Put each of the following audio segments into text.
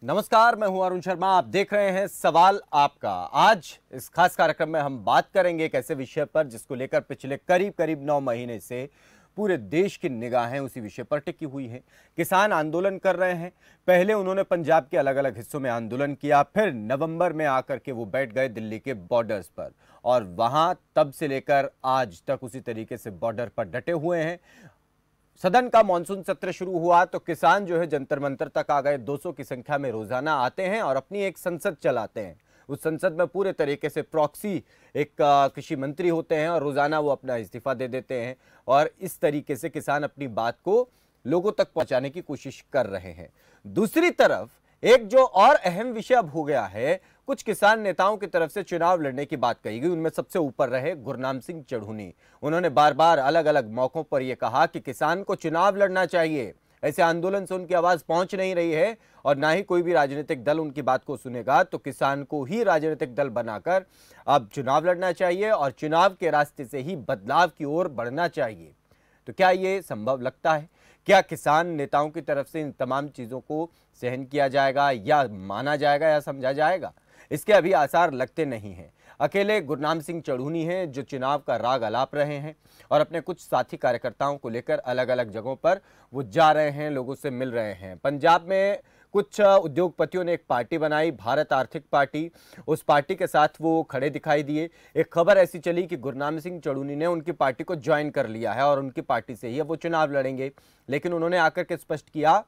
नमस्कार, मैं हूं अरुण शर्मा। आप देख रहे हैं सवाल आपका। आज इस खास कार्यक्रम में हम बात करेंगे एक ऐसे विषय पर जिसको लेकर पिछले करीब करीब 9 महीने से पूरे देश की निगाहें उसी विषय पर टिकी हुई हैं। किसान आंदोलन कर रहे हैं। पहले उन्होंने पंजाब के अलग अलग हिस्सों में आंदोलन किया, फिर नवंबर में आकर के वो बैठ गए दिल्ली के बॉर्डर्स पर और वहां तब से लेकर आज तक उसी तरीके से बॉर्डर पर डटे हुए हैं। सदन का मानसून सत्र शुरू हुआ तो किसान जो है जंतर मंतर तक आ गए। 200 की संख्या में रोजाना आते हैं और अपनी एक संसद चलाते हैं। उस संसद में पूरे तरीके से प्रॉक्सी एक कृषि मंत्री होते हैं और रोजाना वो अपना इस्तीफा दे देते हैं और इस तरीके से किसान अपनी बात को लोगों तक पहुंचाने की कोशिश कर रहे हैं। दूसरी तरफ एक जो और अहम विषय अब हो गया है, कुछ किसान नेताओं की तरफ से चुनाव लड़ने की बात कही गई। उनमें सबसे ऊपर रहे गुरनाम सिंह चढ़ूनी। उन्होंने बार बार अलग अलग मौकों पर यह कहा कि किसान को चुनाव लड़ना चाहिए। ऐसे आंदोलन से उनकी आवाज पहुंच नहीं रही है और ना ही कोई भी राजनीतिक दल उनकी बात को सुनेगा, तो किसान को ही राजनीतिक दल बनाकर अब चुनाव लड़ना चाहिए और चुनाव के रास्ते से ही बदलाव की ओर बढ़ना चाहिए। तो क्या ये संभव लगता है? क्या किसान नेताओं की तरफ से इन तमाम चीजों को सहन किया जाएगा या माना जाएगा या समझा जाएगा? इसके अभी आसार लगते नहीं हैं। अकेले गुरनाम सिंह चढ़ूनी हैं जो चुनाव का राग अलाप रहे हैं और अपने कुछ साथी कार्यकर्ताओं को लेकर अलग अलग जगहों पर वो जा रहे हैं, लोगों से मिल रहे हैं। पंजाब में कुछ उद्योगपतियों ने एक पार्टी बनाई, भारत आर्थिक पार्टी। उस पार्टी के साथ वो खड़े दिखाई दिए। एक खबर ऐसी चली कि गुरनाम सिंह चढ़ूनी ने उनकी पार्टी को ज्वाइन कर लिया है और उनकी पार्टी से ही अब वो चुनाव लड़ेंगे। लेकिन उन्होंने आकर के स्पष्ट किया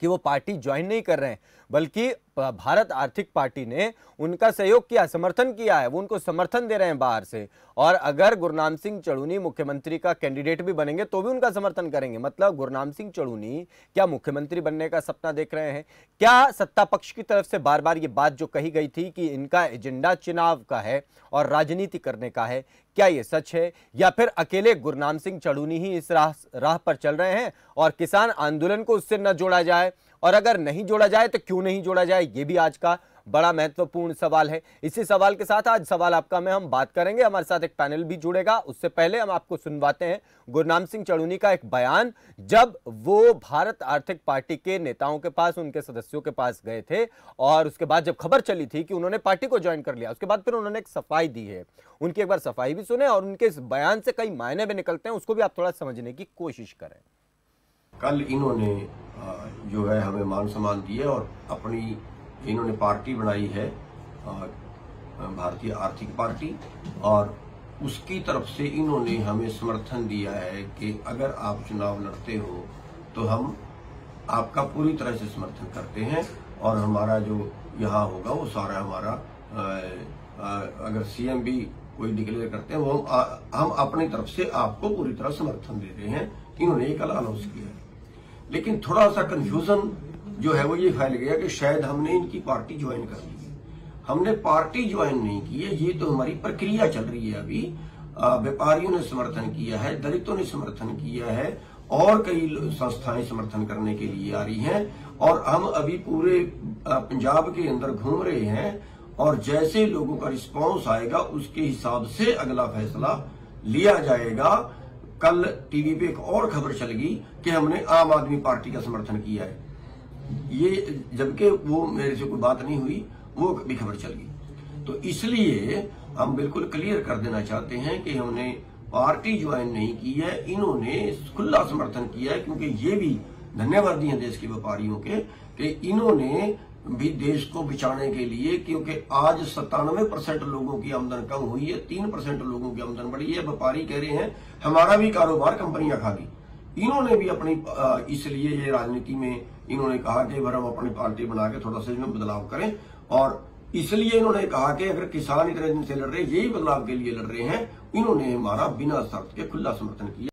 कि वो पार्टी ज्वाइन नहीं कर रहे हैं, बल्कि भारत आर्थिक पार्टी ने उनका सहयोग किया, समर्थन किया है। वो उनको समर्थन दे रहे हैं बाहर से और अगर गुरनाम सिंह चढ़ूनी मुख्यमंत्री का कैंडिडेट भी बनेंगे तो भी उनका समर्थन करेंगे। मतलब गुरनाम सिंह चढ़ूनी क्या मुख्यमंत्री बनने का सपना देख रहे हैं? क्या सत्ता पक्ष की तरफ से बार बार ये बात जो कही गई थी कि इनका एजेंडा चुनाव का है और राजनीति करने का है, क्या ये सच है या फिर अकेले गुरनाम सिंह चढ़ूनी ही इस राह पर चल रहे हैं और किसान आंदोलन को उससे न जोड़ा जाए? और अगर नहीं जोड़ा जाए तो क्यों नहीं जोड़ा जाए, ये भी आज का बड़ा महत्वपूर्ण सवाल है। इसी सवाल के साथ आज सवाल आपका में हम बात करेंगे। हमारे साथ एक पैनल भी जुड़ेगा। उससे पहले हम आपको सुनवाते हैं गुरनाम सिंह चढ़ूनी का एक बयान, जब वो भारत आर्थिक पार्टी के नेताओं के पास, उनके सदस्यों के पास गए थे और उसके बाद जब खबर चली थी कि उन्होंने पार्टी को ज्वाइन कर लिया, उसके बाद फिर उन्होंने एक सफाई दी है। उनकी एक बार सफाई भी सुने और उनके इस बयान से कई मायने भी निकलते हैं, उसको भी आप थोड़ा समझने की कोशिश करें। कल इन्होंने जो है हमें मान सम्मान दिया और अपनी इन्होंने पार्टी बनाई है भारतीय आर्थिक पार्टी और उसकी तरफ से इन्होंने हमें समर्थन दिया है कि अगर आप चुनाव लड़ते हो तो हम आपका पूरी तरह से समर्थन करते हैं और हमारा जो यहाँ होगा वो सारा हमारा अगर सीएम भी कोई डिक्लेयर करते हैं वो हम अपनी तरफ से आपको पूरी तरह समर्थन दे रहे हैं। इन्होंने ये कल अनाउंस किया है। लेकिन थोड़ा सा कंफ्यूजन जो है वो ये फैल गया कि शायद हमने इनकी पार्टी ज्वाइन कर ली है। हमने पार्टी ज्वाइन नहीं की है, ये तो हमारी प्रक्रिया चल रही है। अभी व्यापारियों ने समर्थन किया है, दलितों ने समर्थन किया है और कई संस्थाएं समर्थन करने के लिए आ रही हैं और हम अभी पूरे पंजाब के अंदर घूम रहे हैं और जैसे लोगों का रिस्पांस आएगा उसके हिसाब से अगला फैसला लिया जाएगा। कल टीवी पे एक और खबर चल गई कि हमने आम आदमी पार्टी का समर्थन किया है, ये जबकि वो मेरे से कोई बात नहीं हुई, वो भी खबर चल गई। तो इसलिए हम बिल्कुल क्लियर कर देना चाहते हैं कि हमने पार्टी ज्वाइन नहीं की है, इन्होंने खुला समर्थन किया है। क्योंकि ये भी धन्यवादी हैं देश के व्यापारियों के कि इन्होंने भी देश को बचाने के लिए, क्योंकि आज 97% लोगों की आमदन कम हुई है, 3% लोगों की आमदन बढ़ी है। व्यापारी कह रहे हैं हमारा भी कारोबार कंपनियां खा गई। इन्होंने भी अपनी इसलिए ये राजनीति में इन्होंने कहा कि हम अपनी पार्टी बना के थोड़ा सा इसमें बदलाव करें और इसलिए इन्होंने कहा कि अगर किसान इतने दिन से लड़ रहे हैं, यही बदलाव के लिए लड़ रहे हैं, इन्होंने हमारा बिना शर्त के खुला समर्थन किया।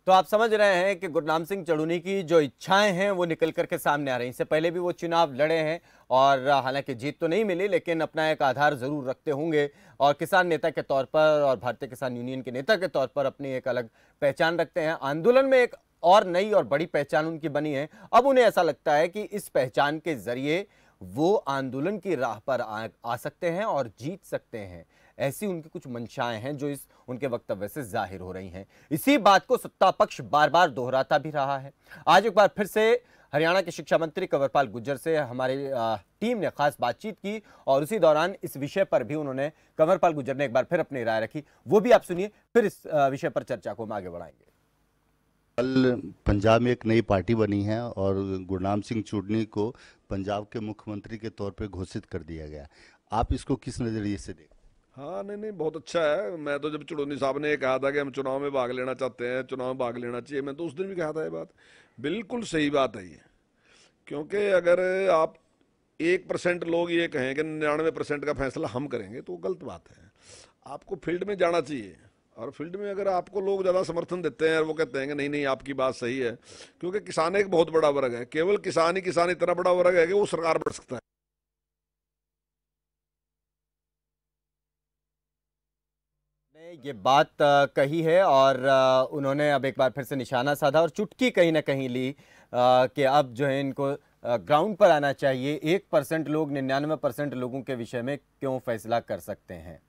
तो आप समझ रहे हैं कि गुरनाम सिंह चढ़ूनी की जो इच्छाएं हैं वो निकल करके सामने आ रही हैं। इससे पहले भी वो चुनाव लड़े हैं और हालांकि जीत तो नहीं मिली, लेकिन अपना एक आधार जरूर रखते होंगे और किसान नेता के तौर पर और भारतीय किसान यूनियन के नेता के तौर पर अपनी एक अलग पहचान रखते हैं। आंदोलन में एक और नई और बड़ी पहचान उनकी बनी है। अब उन्हें ऐसा लगता है कि इस पहचान के जरिए वो आंदोलन की राह पर आ सकते हैं और जीत सकते हैं। ऐसी उनकी कुछ मंशाएं हैं जो इस उनके वक्तव्य से जाहिर हो रही हैं। इसी बात को सत्ता पक्ष बार बार दोहराता भी रहा है। आज एक बार फिर से हरियाणा के शिक्षा मंत्री कंवरपाल गुर्जर से हमारी टीम ने खास बातचीत की और उसी दौरान इस विषय पर भी उन्होंने कंवरपाल गुर्जर ने एक बार फिर अपनी राय रखी, वो भी आप सुनिए, फिर इस विषय पर चर्चा को हम आगे बढ़ाएंगे। कल पंजाब में एक नई पार्टी बनी है और गुरनाम सिंह चुड़नी को पंजाब के मुख्यमंत्री के तौर पे घोषित कर दिया गया। आप इसको किस नजरिए से देखते? हाँ, नहीं, बहुत अच्छा है। मैं तो जब चुड़नी साहब ने कहा था कि हम चुनाव में भाग लेना चाहते हैं, चुनाव में भाग लेना चाहिए, मैं तो उस दिन भी कहा था ये बात। बिल्कुल सही बात है ये, क्योंकि अगर आप 1% लोग ये कहें कि 99% का फैसला हम करेंगे तो गलत बात है। आपको फील्ड में जाना चाहिए, और फील्ड में अगर आपको लोग ज़्यादा समर्थन देते हैं और वो कहते हैं कि नहीं नहीं आपकी बात सही है, क्योंकि किसान एक बहुत बड़ा वर्ग है, केवल किसान ही किसान इतना बड़ा वर्ग है कि वो सरकार बढ़ सकता है। ये बात कही है और उन्होंने अब एक बार फिर से निशाना साधा और चुटकी कहीं ना कहीं ली कि अब जो है इनको ग्राउंड पर आना चाहिए। 1% लोग 99% लोगों के विषय में क्यों फैसला कर सकते हैं।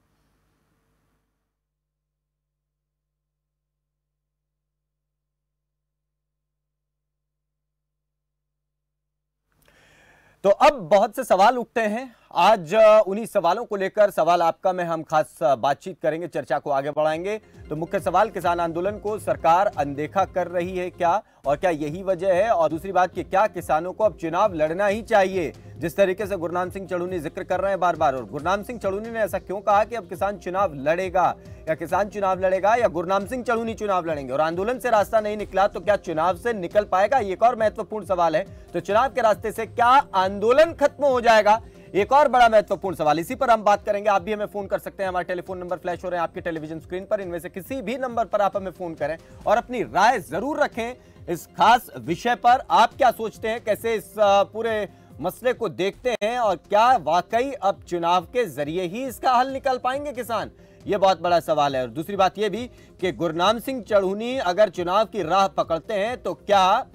तो अब बहुत से सवाल उठते हैं। आज उन्हीं सवालों को लेकर सवाल आपका में हम खास बातचीत करेंगे, चर्चा को आगे बढ़ाएंगे। तो मुख्य सवाल, किसान आंदोलन को सरकार अनदेखा कर रही है क्या, और क्या यही वजह है? और दूसरी बात कि क्या किसानों को अब चुनाव लड़ना ही चाहिए, जिस तरीके से गुरनाम सिंह चढ़ूनी जिक्र कर रहे हैं बार बार। और गुरनाम सिंह चढ़ूनी ने ऐसा क्यों कहा कि अब किसान चुनाव लड़ेगा, या किसान चुनाव लड़ेगा या गुरनाम सिंह चढ़ूनी चुनाव लड़ेंगे? और आंदोलन से रास्ता नहीं निकला तो क्या चुनाव से निकल पाएगा? ये एक और महत्वपूर्ण सवाल है। तो चुनाव के रास्ते से क्या आंदोलन खत्म हो जाएगा? एक और बड़ा महत्वपूर्ण सवाल, इसी पर हम बात करेंगे। आप भी हमें फोन कर सकते हैं, हमारे टेलीफोन नंबर फ्लैश हो रहे हैं आपके टेलीविजन स्क्रीन पर। इनमें से किसी भी नंबर पर आप हमें फोन करें और अपनी राय जरूर रखें इस खास विषय पर। आप क्या सोचते हैं, कैसे इस पूरे मसले को देखते हैं, और क्या वाकई अब चुनाव के जरिए ही इसका हल निकाल पाएंगे किसान? यह बहुत बड़ा सवाल है। और दूसरी बात यह भी कि गुरनाम सिंह चढ़ूनी अगर चुनाव की राह पकड़ते हैं तो क्या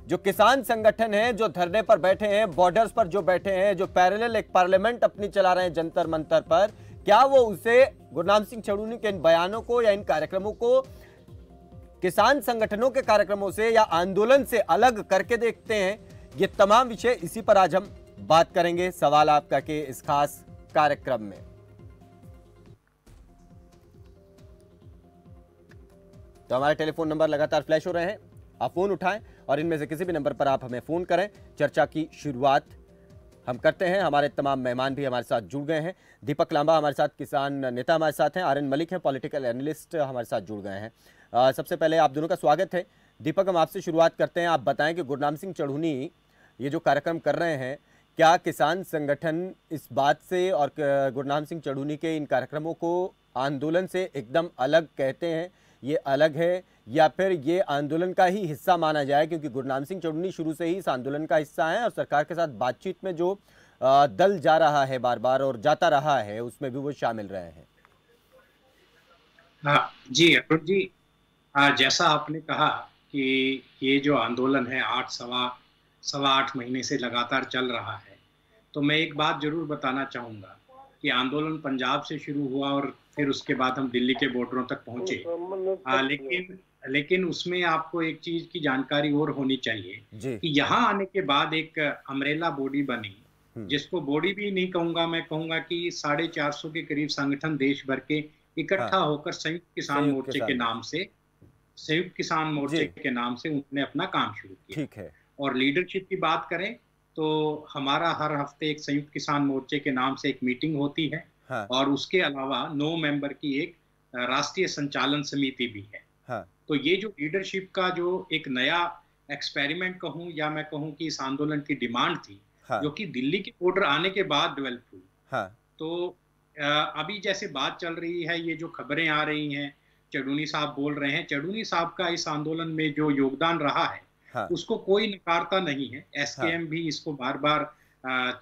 जो किसान संगठन हैं, जो धरने पर बैठे हैं, बॉर्डर्स पर जो बैठे हैं, जो पैरेलल एक पार्लियामेंट अपनी चला रहे हैं जंतर मंतर पर, क्या वो उसे गुरनाम सिंह चढ़ूनी के इन बयानों को या इन कार्यक्रमों को किसान संगठनों के कार्यक्रमों से या आंदोलन से अलग करके देखते हैं? ये तमाम विषय इसी पर आज हम बात करेंगे सवाल आपका के इस खास कार्यक्रम में। तो हमारे टेलीफोन नंबर लगातार फ्लैश हो रहे हैं, आप फोन उठाएं और इनमें से किसी भी नंबर पर आप हमें फोन करें। चर्चा की शुरुआत हम करते हैं। हमारे तमाम मेहमान भी हमारे साथ जुड़ गए हैं। दीपक लांबा हमारे साथ, किसान नेता हमारे साथ हैं। आर एन मलिक हैं, पॉलिटिकल एनालिस्ट, हमारे साथ जुड़ गए हैं। सबसे पहले आप दोनों का स्वागत है। दीपक, हम आपसे शुरुआत करते हैं। आप बताएं कि गुरनाम सिंह चढ़ूनी ये जो कार्यक्रम कर रहे हैं, क्या किसान संगठन इस बात से और गुरनाम सिंह चढ़ूनी के इन कार्यक्रमों को आंदोलन से एकदम अलग कहते हैं, ये अलग है, या फिर ये आंदोलन का ही हिस्सा माना जाए? क्योंकि गुरनाम सिंह चढ़ूनी शुरू से ही इस आंदोलन का हिस्सा है और सरकार के साथ बातचीत में जो दल जा रहा है बार बार और जाता रहा है, उसमें भी वो शामिल रहे हैं। जी अरुण जी, जैसा आपने कहा कि ये जो आंदोलन है सवा आठ महीने से लगातार चल रहा है, तो मैं एक बात जरूर बताना चाहूँगा कि आंदोलन पंजाब से शुरू हुआ और फिर उसके बाद हम दिल्ली के बॉर्डरों तक पहुंचे। लेकिन उसमें आपको एक चीज की जानकारी और होनी चाहिए कि यहाँ आने के बाद एक अम्ब्रेला बॉडी बनी, जिसको बॉडी भी नहीं कहूंगा, मैं कहूंगा कि 450 के करीब संगठन देश भर के इकट्ठा होकर संयुक्त किसान मोर्चे के नाम से उन्होंने अपना काम शुरू किया। ठीक है। और लीडरशिप की बात करें तो हमारा हर हफ्ते एक संयुक्त किसान मोर्चे के नाम से एक मीटिंग होती है। हाँ। और उसके अलावा 9 मेंबर की एक राष्ट्रीय संचालन समिति भी है। हाँ। तो ये जो लीडरशिप का जो एक नया एक्सपेरिमेंट कहूँ या मैं कहूँ कि इस आंदोलन की डिमांड थी, हाँ। जो कि दिल्ली के बॉर्डर आने के बाद डेवलप हुई। हाँ। तो अभी जैसे बात चल रही है, ये जो खबरें आ रही हैं, चढ़ूनी साहब बोल रहे हैं, चढ़ूनी साहब का इस आंदोलन में जो योगदान रहा है, हाँ। उसको कोई नकारता नहीं है। एसकेएम भी इसको बार बार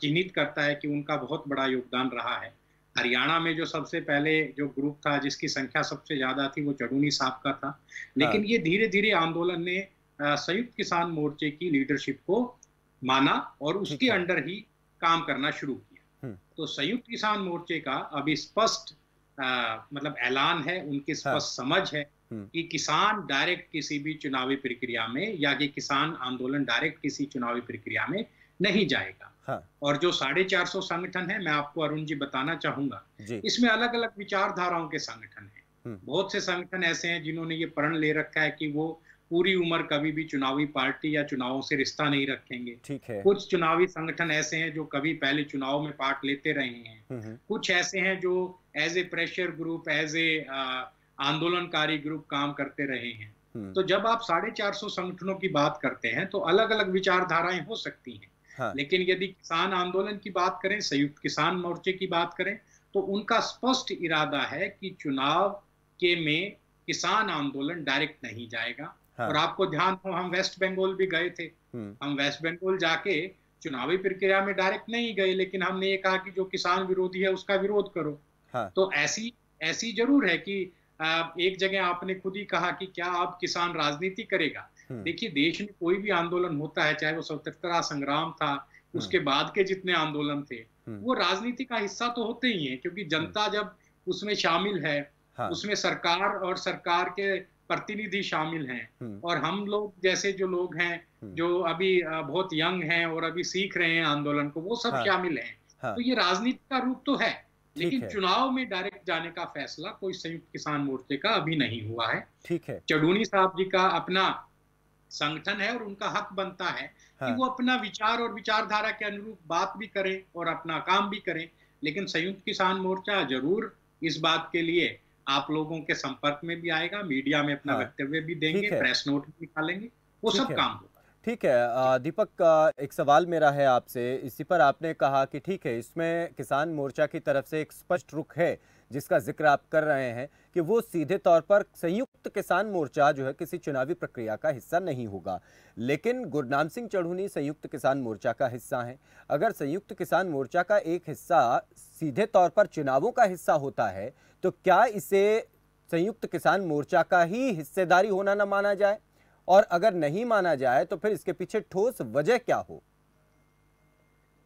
चिन्हित करता है कि उनका बहुत बड़ा योगदान रहा है। हरियाणा में जो सबसे पहले जो ग्रुप था जिसकी संख्या सबसे ज्यादा थी वो चढ़ूनी साहब का था। लेकिन ये धीरे धीरे आंदोलन ने संयुक्त किसान मोर्चे की लीडरशिप को माना और उसके अंडर ही काम करना शुरू किया। तो संयुक्त किसान मोर्चे का अभी स्पष्ट मतलब ऐलान है, उनकी स्पष्ट समझ है कि किसान डायरेक्ट किसी भी चुनावी प्रक्रिया में या ये किसान आंदोलन डायरेक्ट किसी चुनावी प्रक्रिया में नहीं जाएगा। हाँ। और जो 450 संगठन है, मैं आपको अरुण जी बताना चाहूंगा, इसमें अलग अलग विचारधाराओं के संगठन हैं। बहुत से संगठन ऐसे हैं जिन्होंने ये प्रण ले रखा है कि वो पूरी उम्र कभी भी चुनावी पार्टी या चुनावों से रिश्ता नहीं रखेंगे। ठीक है। कुछ चुनावी संगठन ऐसे हैं जो कभी पहले चुनाव में पार्ट लेते रहे हैं। कुछ ऐसे हैं जो as a pressure group, as a आंदोलनकारी ग्रुप काम करते रहे हैं। तो जब आप 450 संगठनों की बात करते हैं तो अलग अलग विचारधाराएं हो सकती हैं। हाँ। लेकिन यदि किसान आंदोलन की बात करें, संयुक्त किसान मोर्चे की बात करें, तो उनका स्पष्ट इरादा है कि चुनाव के में किसान आंदोलन डायरेक्ट नहीं जाएगा। हाँ। और आपको ध्यान हो, हम वेस्ट बंगाल भी गए थे। हम वेस्ट बंगाल जाके चुनावी प्रक्रिया में डायरेक्ट नहीं गए, लेकिन हमने ये कहा कि जो किसान विरोधी है उसका विरोध करो। हाँ। तो ऐसी जरूर है कि एक जगह आपने खुद ही कहा कि क्या अब किसान राजनीति करेगा। देखिए, देश में कोई भी आंदोलन होता है, चाहे वो स्वतंत्रता संग्राम था, उसके बाद के जितने आंदोलन थे, वो राजनीति का हिस्सा तो होते ही हैं, क्योंकि जनता जब उसमें शामिल है, हाँ। उसमें सरकार और सरकार के प्रतिनिधि शामिल हैं, और हम लोग जैसे जो लोग हैं जो अभी बहुत यंग हैं और अभी सीख रहे हैं आंदोलन को, वो सब हाँ। शामिल हैं। हाँ। तो ये राजनीति का रूप तो है, लेकिन चुनाव में डायरेक्ट जाने का फैसला कोई संयुक्त किसान मोर्चे का अभी नहीं हुआ है। ठीक है। चढ़ूनी साहब जी का अपना संगठन है और उनका हक बनता है हाँ। कि वो अपना विचार और विचारधारा के अनुरूप बात भी करें और अपना काम भी करें, लेकिन संयुक्त किसान मोर्चा जरूर इस बात के लिए आप लोगों के संपर्क में भी आएगा, मीडिया में अपना वक्तव्य भी देंगे, प्रेस नोट भी निकालेंगे, वो सब काम होगा। ठीक है। दीपक, एक सवाल मेरा है आपसे, इसी पर आपने कहा कि ठीक है, इसमें किसान मोर्चा की तरफ से एक स्पष्ट रुख है जिसका जिक्र आप कर रहे हैं कि वो सीधे तौर पर संयुक्त किसान मोर्चा जो है किसी चुनावी प्रक्रिया का हिस्सा नहीं होगा, लेकिन गुरनाम सिंह चढ़ूनी संयुक्त किसान मोर्चा का हिस्सा हैं। अगर संयुक्त किसान मोर्चा का एक हिस्सा सीधे तौर पर चुनावों का हिस्सा होता है तो क्या इसे संयुक्त किसान मोर्चा का ही हिस्सेदारी होना न माना जाए, और अगर नहीं माना जाए तो फिर इसके पीछे ठोस वजह क्या हो?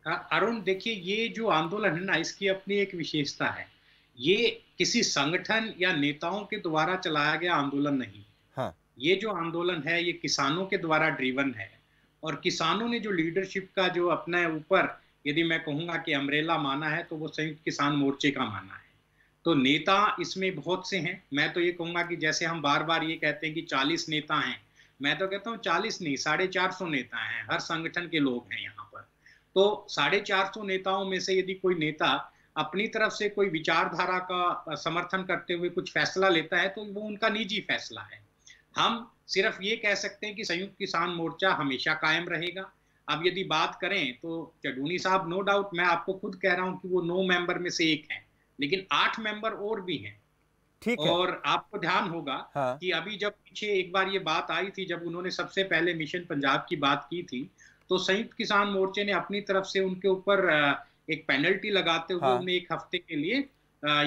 अरुण, देखिए, ये जो आंदोलन है ना, इसकी अपनी एक विशेषता है। ये किसी संगठन या नेताओं के द्वारा चलाया गया आंदोलन नहीं। हाँ। ये जो आंदोलन है ये किसानों के द्वारा ड्रिवन है, और किसानों ने जो लीडरशिप का जो अपने ऊपर, यदि मैं कहूंगा कि अम्ब्रेला माना है, तो वो संयुक्त किसान मोर्चे का माना है। तो नेता इसमें बहुत से हैं। मैं तो ये कहूंगा कि जैसे हम बार बार ये कहते हैं कि 40 नेता हैं, मैं तो कहता हूँ 40 नहीं, 450 नेता हैं, हर संगठन के लोग हैं यहाँ पर। तो 450 नेताओं में से यदि कोई नेता अपनी तरफ से कोई विचारधारा का समर्थन करते हुए कुछ फैसला लेता है तो वो उनका निजी फैसला है। हम सिर्फ ये कह सकते हैं कि संयुक्त किसान मोर्चा हमेशा कायम रहेगा। अब यदि बात करें तो चढ़ूनी साहब, नो डाउट, मैं आपको खुद कह रहा हूं कि वो 9 मेंबर में से एक हैं, लेकिन 8 मेंबर और भी हैं। ठीक है। और आपको ध्यान होगा हाँ। कि अभी जब पीछे एक बार ये बात आई थी, जब उन्होंने सबसे पहले मिशन पंजाब की बात की थी, तो संयुक्त किसान मोर्चे ने अपनी तरफ से उनके ऊपर एक पेनल्टी लगाते हुए उन्हें 1 हफ्ते के लिए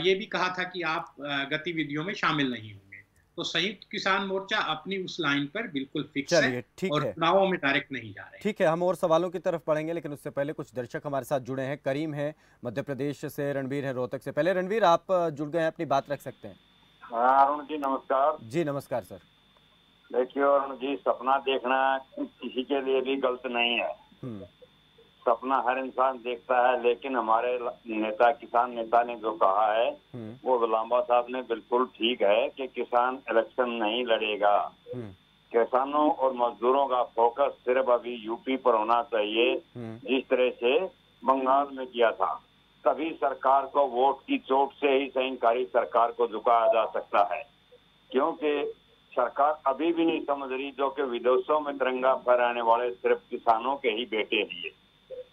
ये भी कहा था कि आप गतिविधियों में शामिल नहीं होंगे। तो संयुक्त किसान मोर्चा अपनी उस लाइन पर बिल्कुल फिक्स है और चुनावों में डायरेक्ट नहीं जा रहे। ठीक है, हम और सवालों की तरफ बढ़ेंगे, लेकिन उससे पहले कुछ दर्शक हमारे साथ जुड़े हैं। करीम है मध्य प्रदेश से, रणवीर है रोहतक से। पहले रणवीर, आप जुड़ गए हैं, अपनी बात रख सकते हैं। हाँ अरुण जी, नमस्कार। जी नमस्कार सर। देखिए अरुण जी, सपना देखना किसी के लिए भी गलत नहीं है। सपना हर इंसान देखता है, लेकिन हमारे नेता, किसान नेता ने जो कहा है वो लांबा साहब ने बिल्कुल ठीक है कि किसान इलेक्शन नहीं लड़ेगा। किसानों और मजदूरों का फोकस सिर्फ अभी यूपी पर होना चाहिए, जिस तरह से बंगाल में किया था। तभी सरकार को वोट की चोट से ही सैनिकारी सरकार को झुकाया जा सकता है, क्योंकि सरकार अभी भी नहीं समझ रही जो कि विदेशों में तिरंगा फहराने वाले सिर्फ किसानों के ही बेटे ही है।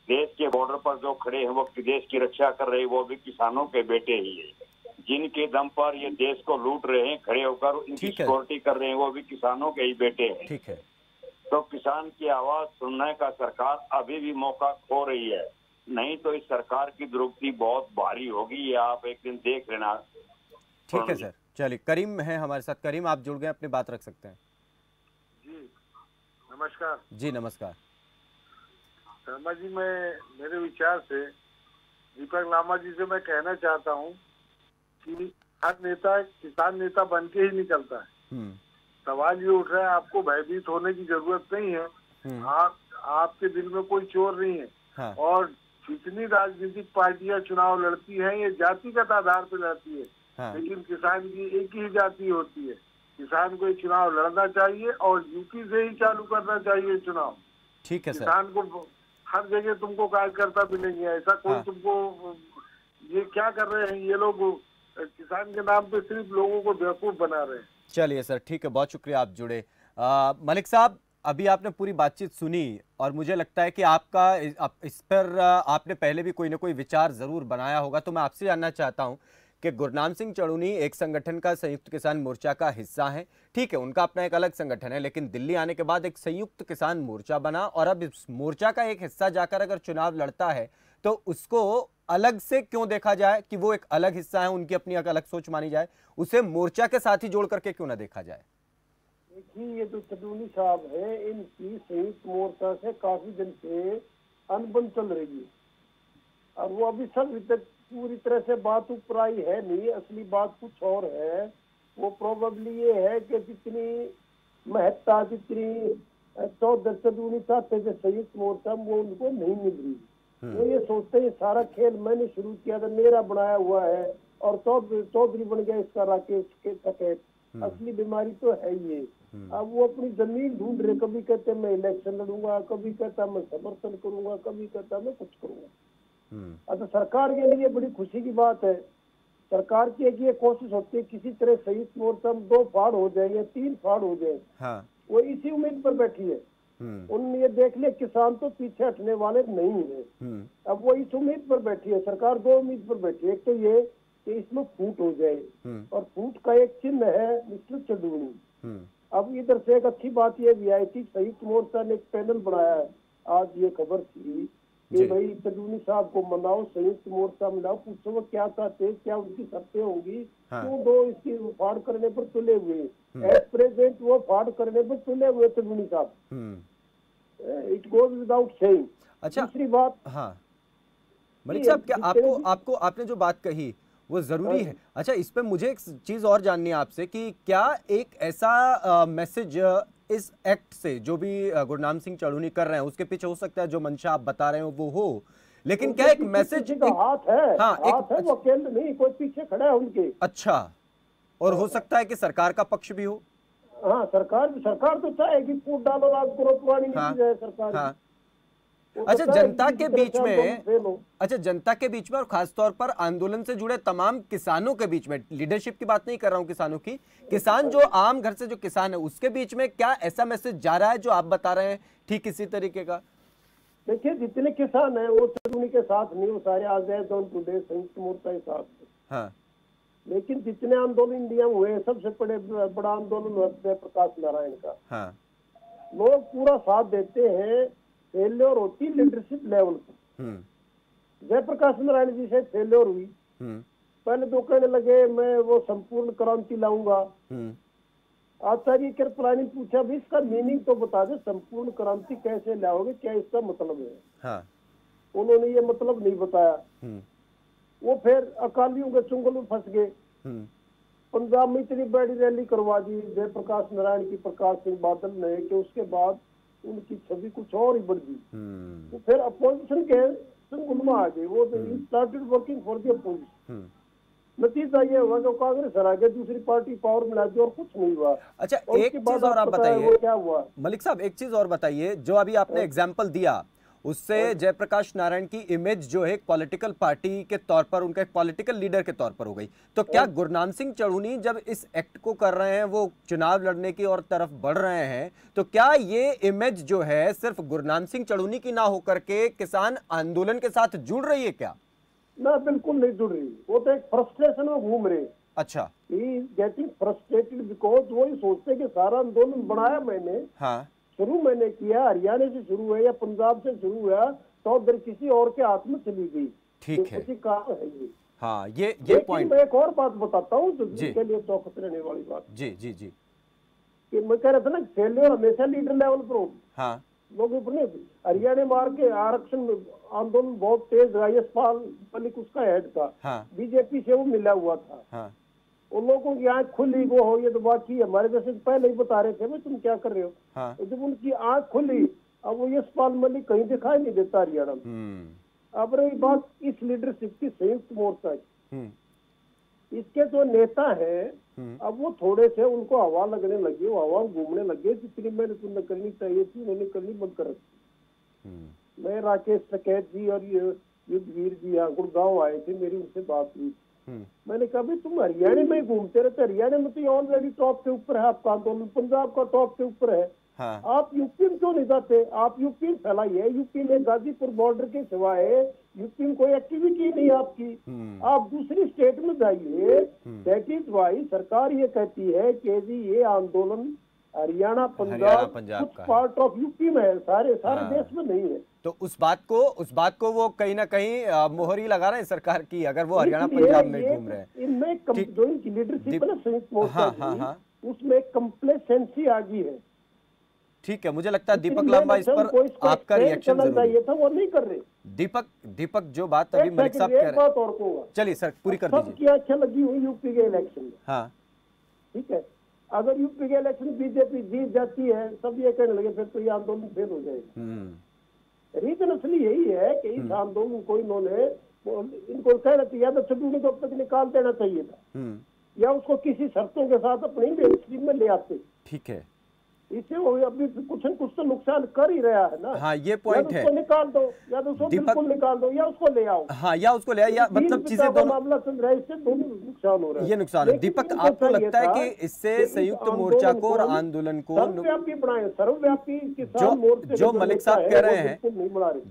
देश के बॉर्डर पर जो खड़े हैं वो देश की रक्षा कर रहे हैं, वो भी किसानों के बेटे ही है। जिनके दम पर ये देश को लूट रहे हैं, खड़े होकर इनकी सिक्योरिटी कर रहे हैं, वो भी किसानों के ही बेटे हैं। ठीक है। तो किसान की आवाज सुनने का सरकार अभी भी मौका खो रही है, नहीं तो इस सरकार की दुरुक्ति बहुत भारी होगी, ये आप एक दिन देख लेना। ठीक है सर, चलिए करीम है हमारे साथ। करीम, आप जुड़ गए, अपनी बात रख सकते हैं। जी नमस्कार। जी नमस्कार। शर्मा जी, मैं मेरे विचार से दीपक लामा जी से मैं कहना चाहता हूँ कि हर नेता किसान नेता बन के ही निकलता है। सवाल ये उठ रहा है, आपको भयभीत होने की जरूरत नहीं है। आपके दिल में कोई चोर नहीं है। हाँ। और जितनी राजनीतिक पार्टियां चुनाव लड़ती हैं ये जातिगत आधार पर लड़ती है। हाँ। लेकिन किसान की एक ही जाति होती है। किसान को ये चुनाव लड़ना चाहिए और यूपी से ही चालू करना चाहिए चुनाव। ठीक है सर। किसान को हर जगह तुमको कार्यकर्ता मिलेंगे, ऐसा कोई हाँ। तुमको ये क्या कर रहे हैं ये लोग, किसान के नाम पे सिर्फ लोगों को बेवकूफ बना रहे हैं। चलिए सर, ठीक है, बहुत शुक्रिया आप जुड़े। मलिक साहब, अभी आपने पूरी बातचीत सुनी और मुझे लगता है कि आपका इस पर आपने पहले भी कोई ना कोई विचार जरूर बनाया होगा। तो मैं आपसे जानना चाहता हूं कि गुरनाम सिंह चढ़ूनी एक संगठन का संयुक्त किसान मोर्चा का हिस्सा है, ठीक है, उनका अपना एक अलग संगठन है, लेकिन दिल्ली आने के बाद एक संयुक्त किसान मोर्चा बना और अब इस मोर्चा का एक हिस्सा जाकर अगर चुनाव लड़ता है तो उसको अलग से क्यों देखा जाए कि वो एक अलग हिस्सा है, उनकी अपनी एक अलग सोच मानी जाए, उसे मोर्चा के साथ ही जोड़ करके क्यों ना देखा जाए? देखिए, ये जो चढ़ूनी साहब है, इनकी संयुक्त मोर्चा से काफी दिन से अनबन चल रही है और वो अभी सब तक पूरी तरह से बात ऊपर आई है नहीं। असली बात कुछ और है। वो प्रोबेबली ये है कि जितनी महत्ता, जितनी चौधरी चढ़ूनी चाहते थे संयुक्त मोर्चा, वो उनको नहीं मिल रही। वो ये सोचते हैं सारा खेल मैंने शुरू किया था, मेरा बनाया हुआ है और चौधरी बन गया इसका राकेश के सकेत। असली बीमारी तो है ये। अब वो अपनी जमीन ढूंढ रहे, कभी कहते मैं इलेक्शन लड़ूंगा, कभी कहता मैं समर्थन करूंगा, कभी कहता मैं कुछ करूंगा। अच्छा, सरकार के लिए बड़ी खुशी की बात है। सरकार की एक ये कोशिश होती है किसी तरह संयुक्त मोर्चा में 2 फाड़ हो जाए या 3 फाड़ हो जाए। हाँ। वो इसी उम्मीद पर बैठी है। उन्होंने ये देख लिया किसान तो पीछे हटने वाले नहीं है। अब वो इस उम्मीद पर बैठी है। सरकार 2 उम्मीद पर बैठी है। एक तो ये कि इसमें फूट हो जाए और फूट का एक चिन्ह है मिस्टर चढ़ूनी। अब इधर से एक अच्छी बात ये भी आई थी, संयुक्त मोर्चा ने एक पैनल बनाया है। आज ये खबर थी कि भाई चढ़ूनी साहब को मनाओ, संयुक्त मोर्चा मिलाओ, पूछो वो क्या चाहते, क्या उनकी शर्तें होंगी। हाँ। क्यों दो इसकी फाड़ करने पर तुले हुए, एट प्रेजेंट वो फाड़ करने पर तुले हुए चढ़ूनी साहब। It goes without saying. अच्छा, दूसरी बात, हाँ मलिक साहब, क्या आपको आपने जो बात कही वो जरूरी है। अच्छा, इस पे मुझे एक चीज और जाननी है आपसे कि क्या एक ऐसा मैसेज इस एक्ट से जो भी गुरनाम सिंह चढ़ूनी कर रहे हैं उसके पीछे हो सकता है जो मंशा आप बता रहे हो वो हो, लेकिन क्या एक मैसेज हाथ है? हाँ, हाथ है, वो केंद्र नहीं, कोई पीछे खड़ा है उनके। अच्छा, और हो सकता है कि सरकार का पक्ष भी हो। हाँ, सरकार तो चाहेगी फूट डालो, रात करो, पुरानी नीति है सरकार। हाँ। अच्छा, जनता के बीच में, अच्छा जनता के बीच में और खासतौर पर आंदोलन से जुड़े तमाम किसानों के बीच में, लीडरशिप की बात नहीं कर रहा हूं, किसानों की, किसान जो आम घर से जो किसान है उसके बीच में क्या ऐसा मैसेज जा रहा है जो आप बता रहे हैं ठीक इसी तरीके का? देखिए, जितने किसान है वो चढ़ूनी के साथ नहीं, वो सारे आजाद ऑन टुडे संयुक्त मोर्चा के साथ। हाँ। लेकिन जितने आंदोलन इंडिया में हुए, सबसे बड़ा आंदोलन हुआ प्रकाश नारायण का। हाँ। लोग पूरा साथ देते हैं। फेल्योर होती लीडरशिप लेवल पर। जयप्रकाश नारायण जी से फेल्योर हुई। पहले तो कहने लगे मैं वो संपूर्ण क्रांति लाऊंगा। आचार्य कृपलानी पूछा भी इसका मीनिंग तो बता दे, संपूर्ण क्रांति कैसे लाओगे, क्या इसका मतलब है? हाँ। उन्होंने ये मतलब नहीं बताया। वो फिर अकालियों के चुंगल में फंस गए। पंजाब में इतनी बड़ी रैली करवा दी जयप्रकाश नारायण की, प्रकाश सिंह बादल ने, कि उसके बाद उनकी छवि कुछ और ही बढ़ गई। तो फिर अपोजिशन के चुंगल में आ गए। वो started working for the opposition. नतीजा ये हुआ कि कांग्रेस हरा गया, दूसरी पार्टी पावर में ला दी और कुछ नहीं हुआ। अच्छा, एक चीज और आप बताइए क्या हुआ मलिक साहब, एक चीज और बताइए, जो अभी आपने एग्जाम्पल दिया उससे जयप्रकाश नारायण की इमेज जो है पॉलिटिकल पार्टी के तौर पर, उनका एक पॉलिटिकल लीडर के तौर पर हो गई, तो क्या गुरनाम सिंह चढ़ूनी जब इस एक्ट को कर रहे हैं, वो चुनाव लड़ने की और तरफ बढ़ रहे हैं, तो क्या ये इमेज जो है सिर्फ गुरनाम सिंह चढ़ूनी की ना होकर के किसान आंदोलन के साथ जुड़ रही है क्या? ना, बिल्कुल नहीं जुड़ रही। वो तो एक फ्रस्ट्रेशन में घूम रहे। अच्छा, he is getting frustrated because वो ही सोचते कि सारा आंदोलन बनाया मैंने। हाँ। शुरू मैंने किया, हरियाणा से शुरू हुआ या पंजाब से शुरू हुआ, तो उधर किसी और के हाथ में चली गई। ठीक है, काम है ये। हाँ, ये पॉइंट। मैं एक और बात बताता हूँ जिसके लिए चौकस रहने वाली बात। जी जी जी, कि मैं कह रहा था ना, फेलियर हमेशा लीडर लेवल पर हो। हाँ। लोग अपने हरियाणा मार के आरक्षण आंदोलन बहुत तेज रहा। यशपाल मलिक उसका हेड था। हाँ। बीजेपी से वो मिला हुआ था। हाँ। और लोगों की आंख खुली वो हो, ये तो बाकी हमारे जैसे पहले ही बता रहे थे भाई तुम क्या कर रहे हो। हाँ। तो जब उनकी आंख खुली, अब वो यशपाल मलिक कहीं दिखाई नहीं देता हरियाणा में। अब रही बात इस लीडरशिप की, संयुक्त मोर्चा की, इसके जो नेता हैं अब वो थोड़े से उनको हवा लगने लगी, वो हवा घूमने लगे, जितनी मेहनत उन्हें करनी चाहिए थी उन्होंने करनी बंद कर रखी। मैं राकेश टिकैत जी और युद्धवीर जी यहाँ गुड़गांव आए थे, मेरी उनसे बात हुई। मैंने कहा भाई तुम हरियाणा में ही घूमते रहते, हरियाणा में तो ऑलरेडी टॉप के ऊपर है आपका आंदोलन, पंजाब का टॉप के ऊपर है। हाँ। आप यूपी में क्यों नहीं जाते? आप यूपी में फैलाइए। यूपी में गाजीपुर बॉर्डर के सिवाय यूपी में कोई एक्टिविटी नहीं आपकी। आप दूसरी स्टेट में जाइए। दैट इज वाई सरकार ये कहती है कि जी ये आंदोलन हरियाणा पंजाब कुछ पार्ट ऑफ यूपी में है, सारे देश में नहीं है। तो उस बात को वो कहीं ना कहीं मोहरी लगा रहे हैं सरकार की, अगर वो हरियाणा पंजाब में घूम रहे हैं। इनमें जो इनकी लीडरशिप है संयुक्त मोर्चा, उसमें कंप्लेसेंसी आ गई है। ठीक है, मुझे लगता है दीपक लांबा इस पर आपका रिएक्शन जरूरी है। वो नहीं कर रहे। दीपक जो बात अभी मलिक साहब कह रहे हैं, चलिए सर पूरी कर दीजिए। सबकी अच्छा लगी हुई यूपी के इलेक्शन में। हाँ ठीक है, अगर यूपी के इलेक्शन बीजेपी जीत जाती है, सब ये कहने लगे फिर तो ये आंदोलन फेल हो जाएगा। रीजन असली यही है कि इस आंदोलन को इन्होंने इनको कहना चाहिए या तो छब्बीस को अब तक निकाल देना चाहिए था, या उसको किसी शर्तों के साथ अपनी मेन स्ट्रीम में ले आते। ठीक है, इससे वो अभी कुछ न कुछ तो नुकसान कर ही रहा है ना। हाँ ये पॉइंट है। उसको निकाल दो या तो उसको बिल्कुल निकाल दो या उसको ले आओ। हाँ या उसको ले आओ, या मतलब चीजें दोनों मामला चल रहा है, इससे दोनों नुकसान हो रहा है। ये नुकसान है। दीपक आपको लगता है कि इससे संयुक्त मोर्चा को और आंदोलन को सर्वव्यापी बनाए, सर्वव्यापी किसान मोर्चे जो मलिक साहब कह रहे हैं,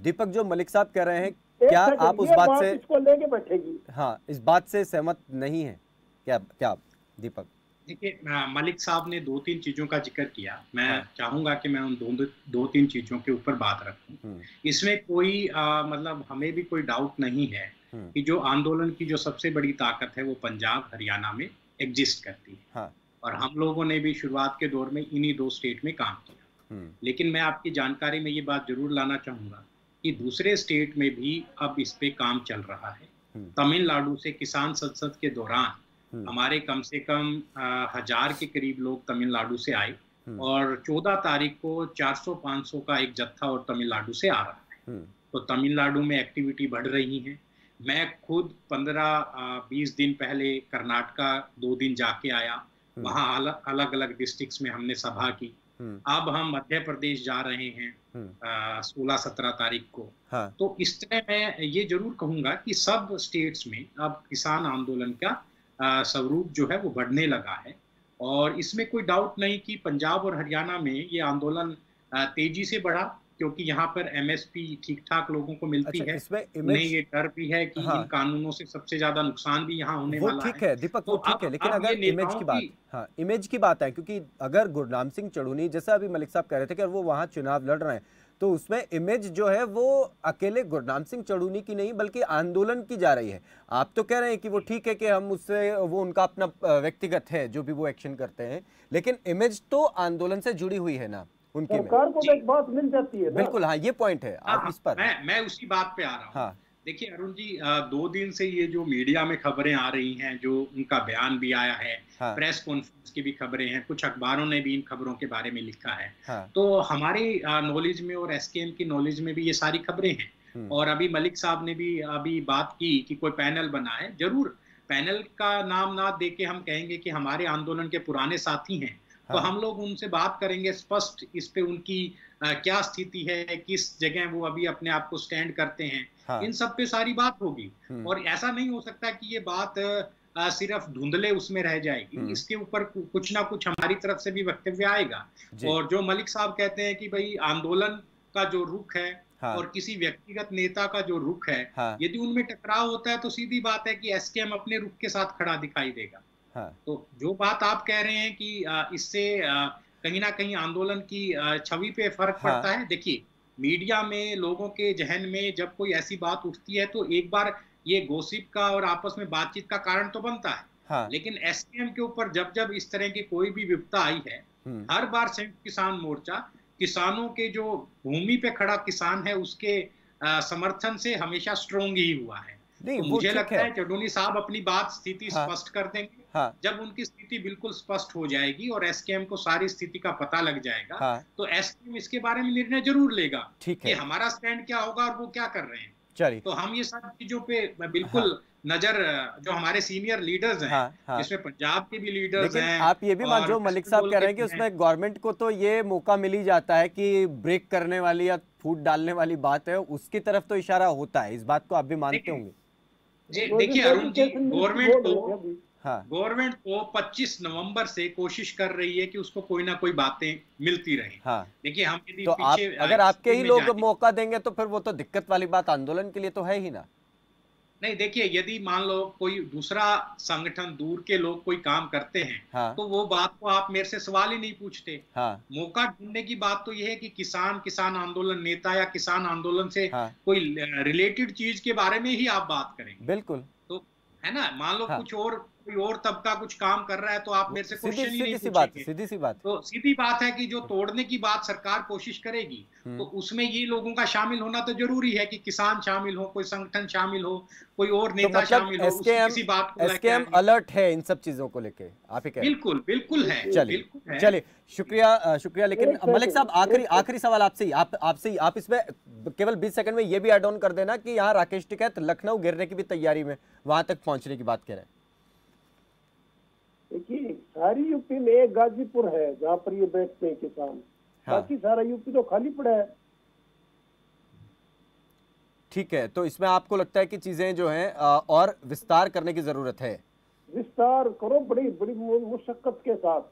दीपक जो मलिक साहब कह रहे हैं, क्या आप उस बात से इसको लेके बैठेगी? हाँ इस बात से सहमत नहीं है क्या दीपक? देखिए, मलिक साहब ने 2-3 चीजों का जिक्र किया। मैं चाहूंगा कि मैं उन 2-3 चीजों के ऊपर बात रखूं। इसमें कोई मतलब हमें भी कोई डाउट नहीं है कि जो आंदोलन की जो सबसे बड़ी ताकत है वो पंजाब हरियाणा में एग्जिस्ट करती है। और हम लोगों ने भी शुरुआत के दौर में इन्हीं 2 स्टेट में काम किया। लेकिन मैं आपकी जानकारी में ये बात जरूर लाना चाहूंगा कि दूसरे स्टेट में भी अब इस पे काम चल रहा है। तमिलनाडु से किसान संसद के दौरान हमारे कम से कम 1000 के करीब लोग तमिलनाडु से आए और 14 तारीख को 400-500 का एक जत्था और तमिलनाडु से आ रहा है। तो तमिलनाडु में एक्टिविटी बढ़ रही है। मैं खुद 15-20 दिन पहले कर्नाटका 2 दिन जाके आया, वहाँ अलग अलग डिस्ट्रिक्ट्स में हमने सभा की। अब हम मध्य प्रदेश जा रहे हैं 16-17 तारीख को। तो इस तरह मैं ये जरूर कहूंगा कि सब स्टेट्स में अब किसान आंदोलन का स्वरूप जो है वो बढ़ने लगा है। और इसमें कोई डाउट नहीं कि पंजाब और हरियाणा में ये आंदोलन तेजी से बढ़ा, क्योंकि यहाँ पर एमएसपी ठीक ठाक लोगों को मिलती है। उन्हें ये डर भी है कि इन कानूनों से सबसे ज्यादा नुकसान भी यहाँ होने वाला है। ठीक है दीपक, वो ठीक है, लेकिन अगर इमेज की बात, इमेज की बात है, क्योंकि अगर गुरनाम सिंह चढ़ूनी, जैसा अभी मलिक साहब कह रहे थे कि वो वहाँ चुनाव लड़ रहे हैं, तो उसमें इमेज जो है वो अकेले गुरनाम सिंह चढ़ूनी की नहीं बल्कि आंदोलन की जा रही है। आप तो कह रहे हैं कि वो ठीक है कि हम उससे, वो उनका अपना व्यक्तिगत है जो भी वो एक्शन करते हैं, लेकिन इमेज तो आंदोलन से जुड़ी हुई है ना उनकी। सरकार को एक बात मिल जाती है ना? बिल्कुल, हाँ ये पॉइंट है। आप इस पर मैं उसी बात पे आ रहा हूँ। देखिए अरुण जी, 2 दिन से ये जो मीडिया में खबरें आ रही हैं, जो उनका बयान भी आया है, प्रेस कॉन्फ्रेंस की भी खबरें हैं, कुछ अखबारों ने भी इन खबरों के बारे में लिखा है। तो हमारे नॉलेज में और एसकेएम की नॉलेज में भी ये सारी खबरें हैं। और अभी मलिक साहब ने भी अभी बात की कि कोई पैनल बना है। जरूर पैनल का नाम ना दे के हम कहेंगे कि हमारे आंदोलन के पुराने साथी हैं, तो हम लोग उनसे बात करेंगे स्पष्ट इस पे उनकी क्या स्थिति है, किस जगह वो अभी अपने आप को स्टैंड करते हैं। इन सब पे सारी बात होगी। और ऐसा नहीं हो सकता कि ये बात सिर्फ धुंधले उसमें रह जाएगी। इसके ऊपर कुछ ना कुछ हमारी तरफ से भी वक्तव्य आएगा। और जो मलिक साहब कहते हैं कि भाई आंदोलन का जो रुख है और किसी व्यक्तिगत नेता का जो रुख है, यदि उनमें टकराव होता है तो सीधी बात है कि एसकेएम अपने रुख के साथ खड़ा दिखाई देगा। तो जो बात आप कह रहे हैं कि इससे कहीं ना कहीं आंदोलन की छवि पे फर्क पड़ता है। देखिए, मीडिया में लोगों के जहन में जब कोई ऐसी बात उठती है तो एक बार ये गॉसिप का और आपस में बातचीत का कारण तो बनता है। लेकिन एसकेएम के ऊपर जब जब इस तरह की कोई भी विपदा आई है, हर बार संयुक्त किसान मोर्चा किसानों के जो भूमि पे खड़ा किसान है उसके समर्थन से हमेशा स्ट्रोंग ही हुआ है। तो मुझे लगता है चढ़ूनी साहब अपनी बात स्थिति स्पष्ट कर देंगे जब उनकी स्थिति बिल्कुल स्पष्ट हो जाएगी और एसकेएम को सारी स्थिति का पता लग जाएगा, तो एसकेएम इसके बारे में निर्णय जरूर लेगा कि हमारा स्टैंड क्या होगा और वो क्या कर रहे हैं। चलिए, तो हम ये सब चीजों पे बिल्कुल नजर, जो हमारे सीनियर लीडर्स हैं, जिसमें पंजाब के भी लीडर्स हैं, आप ये भी मान, जो मलिक साहब कह रहे हैं कि उसमें गवर्नमेंट को तो ये मौका मिल ही जाता है कि ब्रेक करने वाली या फूट डालने वाली बात है, उसकी तरफ तो इशारा होता है। इस बात को आप भी मानते होंगे? देखिए अरुण जी, गवर्नमेंट को 25 नवंबर से कोशिश कर रही है कि उसको कोई ना कोई बातें मिलती रहे। देखिए हम यदि तो पीछे अगर आपके ही लोग मौका देंगे तो फिर वो तो दिक्कत वाली बात आंदोलन के लिए तो है ही ना। नहीं, देखिए यदि मान लो कोई दूसरा संगठन, दूर के लोग कोई काम करते हैं, तो वो बात को आप मेरे से सवाल ही नहीं पूछते। मौका ढूंढने की बात तो ये है कि किसान आंदोलन नेता या किसान आंदोलन से कोई रिलेटेड चीज के बारे में ही आप बात करेंगे। बिल्कुल, तो है ना, मान लो कुछ और कोई और तबका कुछ काम कर रहा है तो आप मेरे से क्वेश्चन ही नहीं पूछेंगे। सीधी सी बात। तो सीधी बात है कि जो तोड़ने की बात सरकार कोशिश करेगी, तो उसमें ये लोगों का शामिल होना तो जरूरी है कि किसान शामिल हो, कोई संगठन शामिल हो, कोई और नेता शामिल हो। किसी बात को एसकेएम अलर्ट है इन सब चीजों को लेके, आप ही कह रहे हैं? बिल्कुल है। चलिए शुक्रिया। लेकिन मलिक साहब, आखिरी सवाल आपसे आप इसमें केवल 20 सेकंड में ये भी ऐड ऑन कर देना कि यहाँ राकेश टिकैत लखनऊ गिरने की भी तैयारी में, वहां तक पहुंचने की बात कह रहे हैं। देखिए सारी यूपी में एक गाजीपुर है जहाँ पर ये बैठते हैं किसान, बाकी सारा यूपी तो खाली पड़ा है। ठीक है, तो इसमें आपको लगता है कि चीजें जो हैं और विस्तार करने की जरूरत है? विस्तार करो बड़ी बड़ी मुशक्कत के साथ।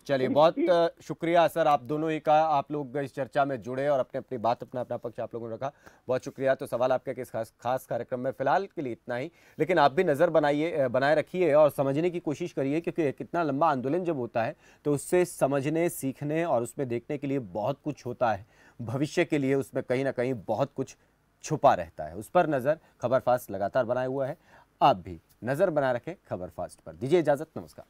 चलिए, बहुत शुक्रिया सर, आप दोनों ही का, आप लोग इस चर्चा में जुड़े और अपनी बात, अपना पक्ष आप लोगों ने रखा, बहुत शुक्रिया। तो सवाल आपके इस खास कार्यक्रम में फिलहाल के लिए इतना ही, लेकिन आप भी नज़र बनाए रखिए और समझने की कोशिश करिए, क्योंकि कितना लंबा आंदोलन जब होता है तो उससे समझने, सीखने और उसमें देखने के लिए बहुत कुछ होता है। भविष्य के लिए उसमें कहीं ना कहीं बहुत कुछ छुपा रहता है। उस पर नज़र खबर फास्ट लगातार बनाए हुआ है, आप भी नज़र बनाए रखें खबर फास्ट पर। दीजिए इजाज़त, नमस्कार।